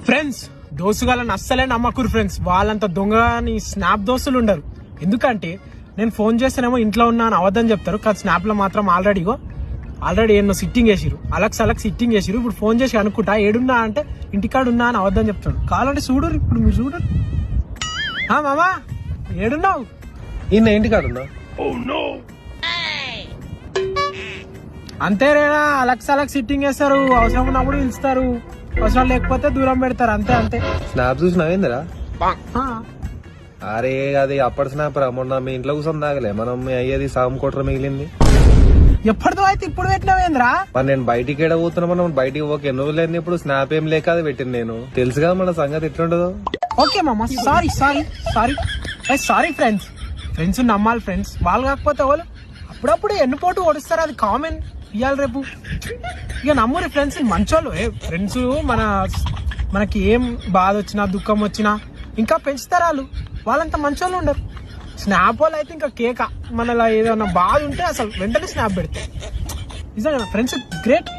Friends దోస్తుగాళ్ళని అస్సలే నమ్మకూరు friends. వాళ్ళంత దొంగని స్నాప్ దోస్తులు ఉండరు. ఎందుకంటే నేను ఫోన్ చేస్తేనేమో ఇంట్లో ఉన్నా అని అవద్దని చెప్తారు, కానీ స్నాప్ లో మాత్రం ఆల్రెడీ ఎన్నో సిట్టింగ్ వేసిరు, అలక్స్ సిట్టింగ్ వేసిరు. ఇప్పుడు ఫోన్ చేసి అనుకుంటా ఏడున్నా అంటే ఇంటికాడ ఉన్నా అని అవద్దని చెప్తాడు. కావాలంటే చూడరు, ఇప్పుడు మీరు చూడరు. మామా ఏడున్నావు? ఈయన ఇంటికాడ ఉన్నా. అంతే రేనా, అలక్స్ సిట్టింగ్ వేస్తారు. అవసరం ఉన్నప్పుడు పిలుస్తారు, అవసరం లేకపోతే దూరం పెడతారు. అంతే అంతే. స్నాప్ చూసినావేందిరా? అరే అది అప్పటి స్నాప్ రా. మొన్న మీ ఇంట్లో కూర్చొని తాగలే మనం అయ్యేది సాము కొట్ర మిగిలింది. ఎప్పటిదో అయితే ఇప్పుడు పెట్టినవేంద్రా? మరి నేను బయటికి ఎడ పోతున్నా, మనం బయటికి పోక ఎన్ని రోజులైంది. ఇప్పుడు స్నాప్ ఏం లేక అది పెట్టింది నేను. తెలుసు కదా మన సంగతి ఎట్లుండదో. ఓకే మామ, సారీ ఫ్రెండ్స్ నమ్మాలి ఫ్రెండ్స్. వాళ్ళు కాకపోతే వాళ్ళు అప్పుడప్పుడు ఎన్నుపోటు ఓడిస్తారు, అది కామన్. ఇవాళ రేపు ఇక నమ్మురి ఫ్రెండ్స్, మంచోళ్ళు. ఫ్రెండ్స్ మనకి ఏం బాధ వచ్చినా దుఃఖం వచ్చినా ఇంకా పెంచుతారు వాళ్ళు. వాళ్ళంతా మంచోళ్ళు ఉండరు. స్నాప్ వాళ్ళు అయితే ఇంకా కేక. మనలా ఏదైనా బాధ ఉంటే అసలు వెంటనే స్నాప్ పెడతారు. నిజంగా ఫ్రెండ్స్ గ్రేట్.